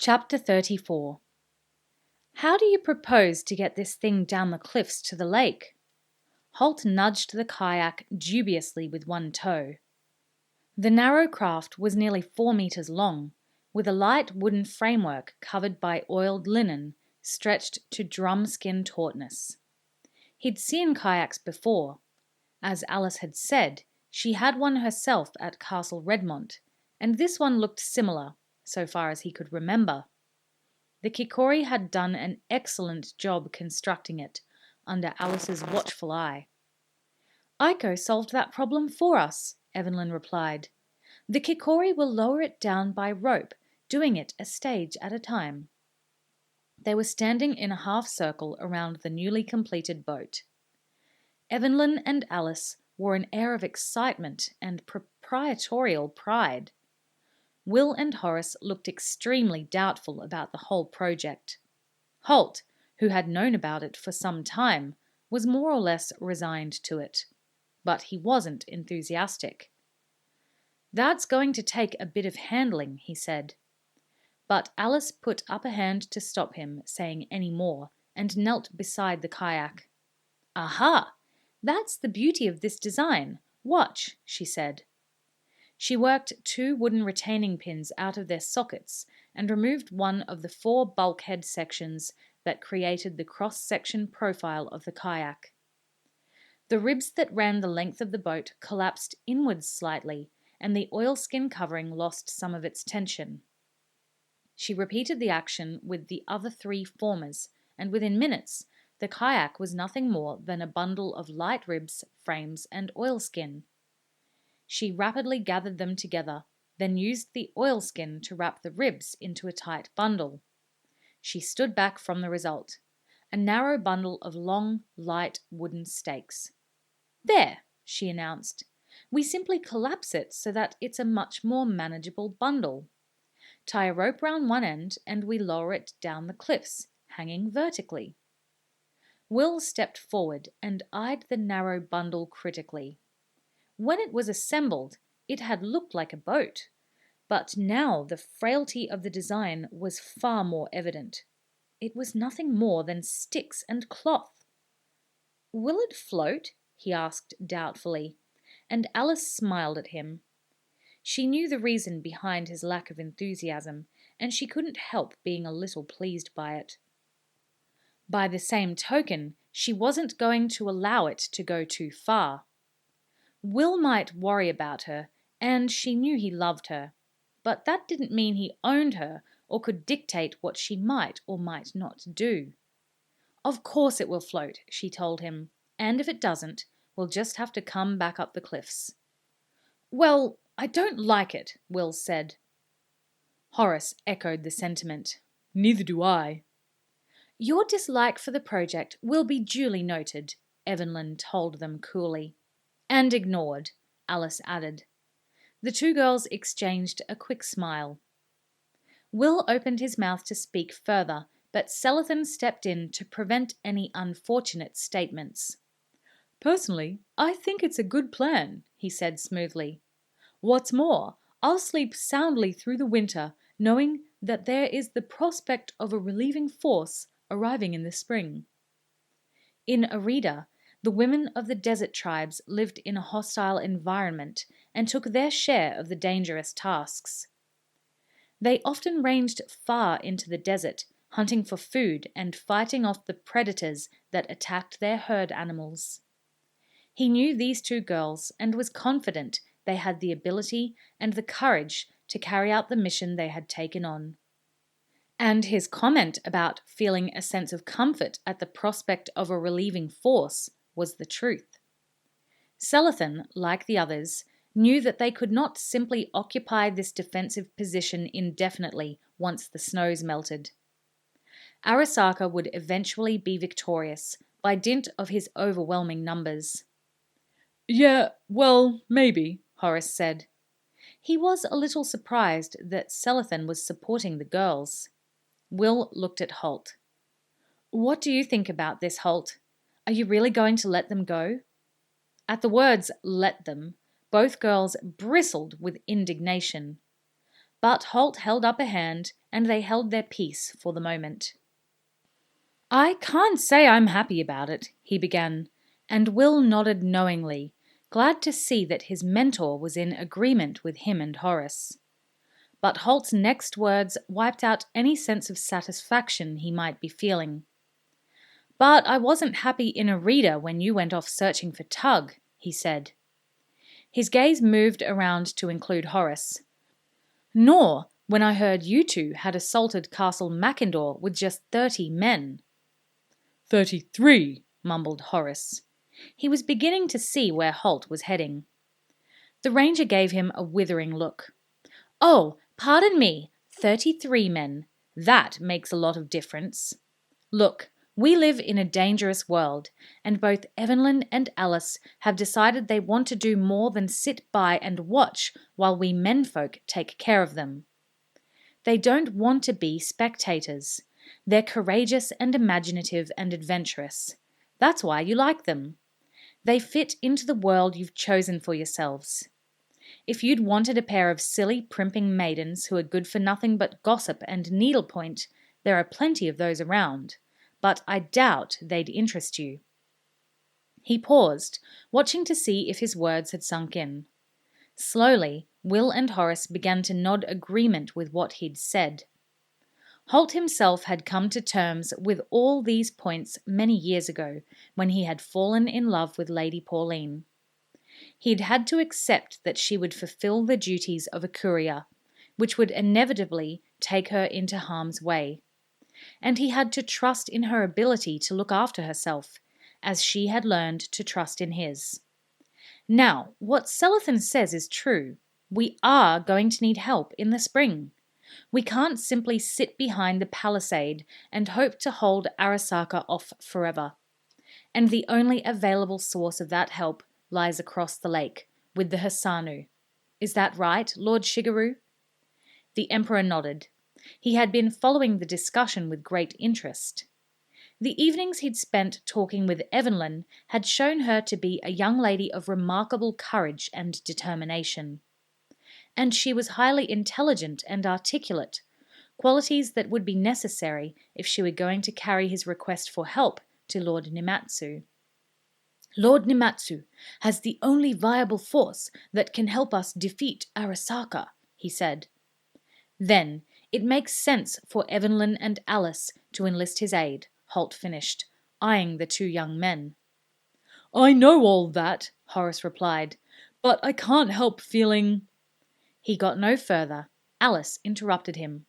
Chapter 34. How do you propose to get this thing down the cliffs to the lake? Holt nudged the kayak dubiously with one toe. The narrow craft was nearly 4 meters long, with a light wooden framework covered by oiled linen stretched to drum-skin tautness. He'd seen kayaks before. As Alice had said, she had one herself at Castle Redmont, and this one looked similar, so far as he could remember. The Kikori had done an excellent job constructing it, under Alice's watchful eye. "Iko solved that problem for us," Evelyn replied. "The Kikori will lower it down by rope, doing it a stage at a time." They were standing in a half circle around the newly completed boat. Evelyn and Alice wore an air of excitement and proprietorial pride. Will and Horace looked extremely doubtful about the whole project. Holt, who had known about it for some time, was more or less resigned to it. But he wasn't enthusiastic. "That's going to take a bit of handling," he said. But Alice put up a hand to stop him saying any more and knelt beside the kayak. "Aha! That's the beauty of this design. Watch," she said. She worked 2 wooden retaining pins out of their sockets and removed one of the 4 bulkhead sections that created the cross-section profile of the kayak. The ribs that ran the length of the boat collapsed inwards slightly, and the oilskin covering lost some of its tension. She repeated the action with the other 3 formers, and within minutes, the kayak was nothing more than a bundle of light ribs, frames, and oilskin. She rapidly gathered them together, then used the oilskin to wrap the ribs into a tight bundle. She stood back from the result, a narrow bundle of long, light wooden stakes. "There," she announced. "We simply collapse it so that it's a much more manageable bundle. Tie a rope round one end and we lower it down the cliffs, hanging vertically." Will stepped forward and eyed the narrow bundle critically. When it was assembled, it had looked like a boat, but now the frailty of the design was far more evident. It was nothing more than sticks and cloth. "Will it float?" he asked doubtfully, and Alice smiled at him. She knew the reason behind his lack of enthusiasm, and she couldn't help being a little pleased by it. By the same token, she wasn't going to allow it to go too far. Will might worry about her, and she knew he loved her, but that didn't mean he owned her or could dictate what she might or might not do. "Of course it will float," she told him, "and if it doesn't, we'll just have to come back up the cliffs." "Well, I don't like it," Will said. Horace echoed the sentiment. "Neither do I." "Your dislike for the project will be duly noted," Evelyn told them coolly. "And ignored," Alice added. The 2 girls exchanged a quick smile. Will opened his mouth to speak further, but Selathan stepped in to prevent any unfortunate statements. "Personally, I think it's a good plan," he said smoothly. "What's more, I'll sleep soundly through the winter, knowing that there is the prospect of a relieving force arriving in the spring." In Arida, the women of the desert tribes lived in a hostile environment and took their share of the dangerous tasks. They often ranged far into the desert, hunting for food and fighting off the predators that attacked their herd animals. He knew these 2 girls and was confident they had the ability and the courage to carry out the mission they had taken on. And his comment about feeling a sense of comfort at the prospect of a relieving force was the truth. Selathan, like the others, knew that they could not simply occupy this defensive position indefinitely once the snows melted. Arasaka would eventually be victorious by dint of his overwhelming numbers. "Yeah, well, maybe," Horace said. He was a little surprised that Selathan was supporting the girls. Will looked at Holt. "What do you think about this, Holt? Are you really going to let them go?" At the words "let them," both girls bristled with indignation. But Holt held up a hand, and they held their peace for the moment. "I can't say I'm happy about it," he began, and Will nodded knowingly, glad to see that his mentor was in agreement with him and Horace. But Holt's next words wiped out any sense of satisfaction he might be feeling. "But I wasn't happy in Arita when you went off searching for Tug," he said. His gaze moved around to include Horace. "Nor when I heard you two had assaulted Castle Mackendor with just 30 men." 33, mumbled Horace. He was beginning to see where Holt was heading. The ranger gave him a withering look. "Oh, pardon me, 33 men. That makes a lot of difference. Look, we live in a dangerous world, and both Evelyn and Alice have decided they want to do more than sit by and watch while we menfolk take care of them. They don't want to be spectators. They're courageous and imaginative and adventurous. That's why you like them. They fit into the world you've chosen for yourselves. If you'd wanted a pair of silly, primping maidens who are good for nothing but gossip and needlepoint, there are plenty of those around, but I doubt they'd interest you." He paused, watching to see if his words had sunk in. Slowly, Will and Horace began to nod agreement with what he'd said. Holt himself had come to terms with all these points many years ago, when he had fallen in love with Lady Pauline. He'd had to accept that she would fulfill the duties of a courier, which would inevitably take her into harm's way. And he had to trust in her ability to look after herself, as she had learned to trust in his. Now, what Selathan says is true. We are going to need help in the spring. We can't simply sit behind the palisade and hope to hold Arasaka off forever. And the only available source of that help lies across the lake, with the Hisanu. Is that right, Lord Shigeru? The Emperor nodded. He had been following the discussion with great interest. The evenings he'd spent talking with Evelyn had shown her to be a young lady of remarkable courage and determination. And she was highly intelligent and articulate, qualities that would be necessary if she were going to carry his request for help to Lord Nimatsu. "Lord Nimatsu has the only viable force that can help us defeat Arasaka," he said. "Then it makes sense for Evelyn and Alice to enlist his aid," Holt finished, eyeing the two young men. "I know all that," Horace replied, "but I can't help feeling—" He got no further. Alice interrupted him.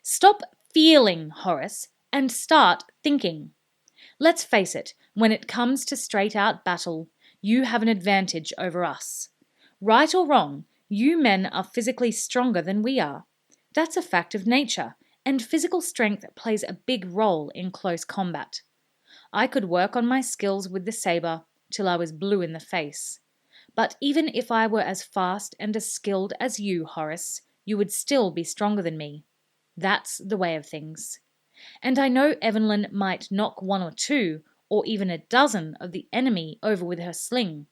"Stop feeling, Horace, and start thinking. Let's face it, when it comes to straight-out battle, you have an advantage over us. Right or wrong, you men are physically stronger than we are. That's a fact of nature, and physical strength plays a big role in close combat. I could work on my skills with the saber till I was blue in the face. But even if I were as fast and as skilled as you, Horace, you would still be stronger than me. That's the way of things. And I know Evelyn might knock 1 or 2, or even a dozen of the enemy over with her sling.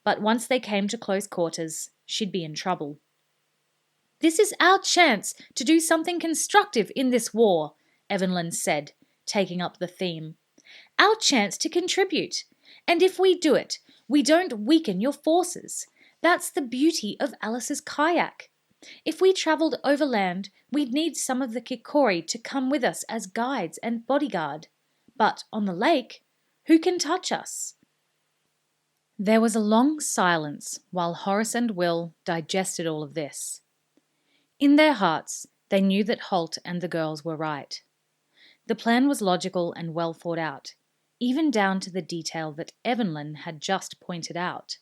But once they came to close quarters, she'd be in trouble. This is our chance to do something constructive in this war, Evelyn said, taking up the theme. Our chance to contribute. And if we do it, we don't weaken your forces. That's the beauty of Alice's kayak. If we travelled overland, we'd need some of the Kikori to come with us as guides and bodyguard. But on the lake, who can touch us? There was a long silence while Horace and Will digested all of this. In their hearts, they knew that Holt and the girls were right. The plan was logical and well thought out, even down to the detail that Evelyn had just pointed out.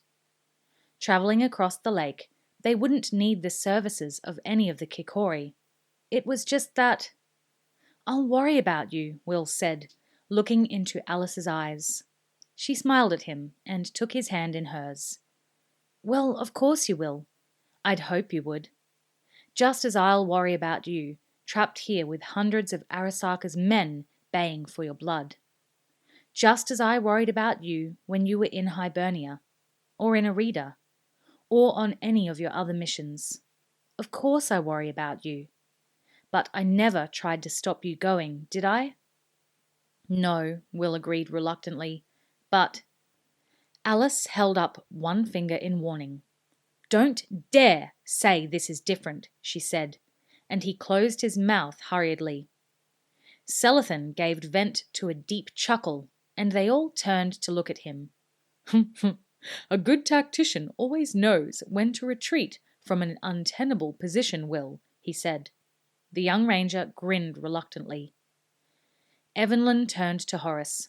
Travelling across the lake, they wouldn't need the services of any of the Kikori. It was just that... "I'll worry about you," Will said, looking into Alice's eyes. She smiled at him and took his hand in hers. "Well, of course you will. I'd hope you would. Just as I'll worry about you, trapped here with hundreds of Arasaka's men baying for your blood. Just as I worried about you when you were in Hibernia, or in Arida, or on any of your other missions. Of course I worry about you. But I never tried to stop you going, did I? No, Will agreed reluctantly, but Alice held up one finger in warning. Don't dare say this is different, she said, and he closed his mouth hurriedly. Celothan gave vent to a deep chuckle, and they all turned to look at him. A good tactician always knows when to retreat from an untenable position, Will, he said. The young ranger grinned reluctantly. Evelyn turned to Horace.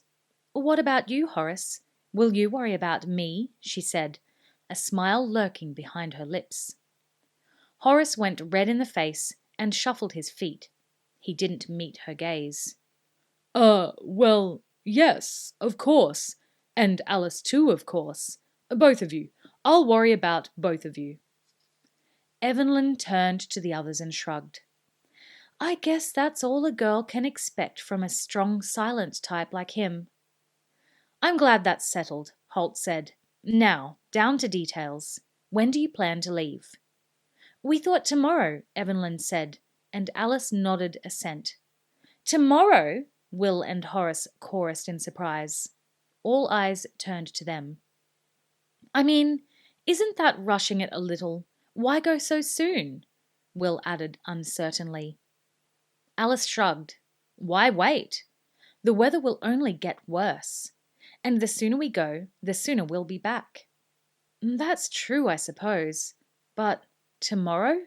What about you, Horace? Will you worry about me? She said, a smile lurking behind her lips. Horace went red in the face and shuffled his feet. He didn't meet her gaze. Well, yes, of course. And Alice too, of course. Both of you. I'll worry about both of you. Evelyn turned to the others and shrugged. I guess that's all a girl can expect from a strong, silent type like him. I'm glad that's settled, Holt said. Now, down to details. When do you plan to leave? We thought tomorrow, Evelyn said, and Alice nodded assent. Tomorrow? Will and Horace chorused in surprise. All eyes turned to them. I mean, isn't that rushing it a little? Why go so soon? Will added uncertainly. Alice shrugged. Why wait? The weather will only get worse. And the sooner we go, the sooner we'll be back. That's true, I suppose. But tomorrow?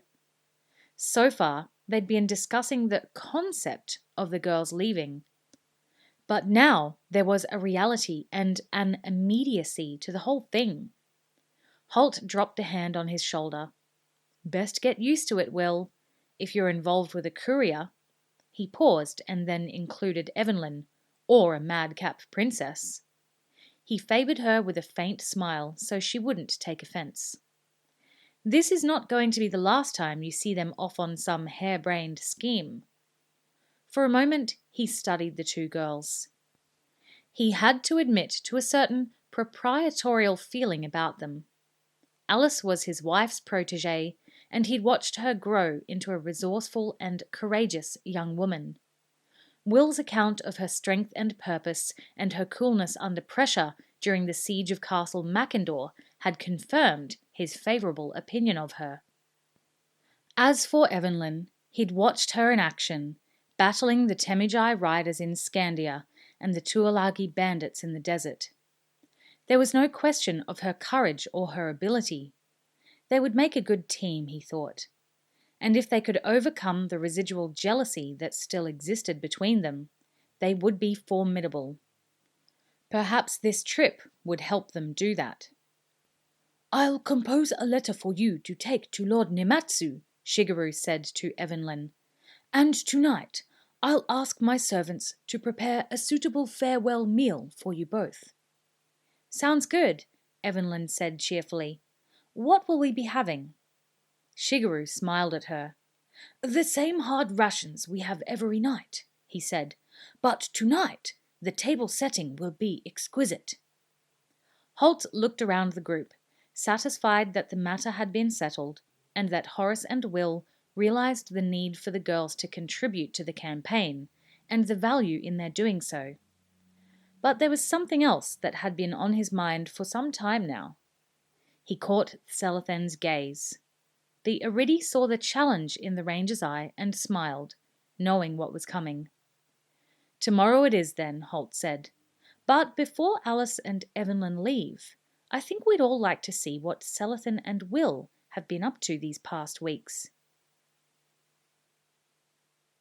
So far, they'd been discussing the concept of the girls leaving. But now there was a reality and an immediacy to the whole thing. Holt dropped a hand on his shoulder. Best get used to it, Will. If you're involved with a courier. He paused and then included Evelyn, or a madcap princess. He favoured her with a faint smile so she wouldn't take offence. This is not going to be the last time you see them off on some harebrained scheme. For a moment he studied the two girls. He had to admit to a certain proprietorial feeling about them. Alice was his wife's protégée, and he'd watched her grow into a resourceful and courageous young woman. Will's account of her strength and purpose and her coolness under pressure during the siege of Castle Mackendor had confirmed his favourable opinion of her. As for Evelyn, he'd watched her in action, battling the Temujai riders in Scandia and the Tuolagi bandits in the desert. There was no question of her courage or her ability. They would make a good team, he thought. And if they could overcome the residual jealousy that still existed between them, they would be formidable. Perhaps this trip would help them do that. I'll compose a letter for you to take to Lord Nematsu, Shigeru said to Evelyn. And tonight I'll ask my servants to prepare a suitable farewell meal for you both. Sounds good, Evelyn said cheerfully. What will we be having? Shigeru smiled at her. The same hard rations we have every night, he said, but tonight the table setting will be exquisite. Holt looked around the group, satisfied that the matter had been settled, and that Horace and Will realized the need for the girls to contribute to the campaign, and the value in their doing so. But there was something else that had been on his mind for some time now. He caught Celothan's gaze. The Aridi saw the challenge in the ranger's eye and smiled, knowing what was coming. Tomorrow it is then, Holt said. But before Alice and Evelyn leave, I think we'd all like to see what Celothan and Will have been up to these past weeks.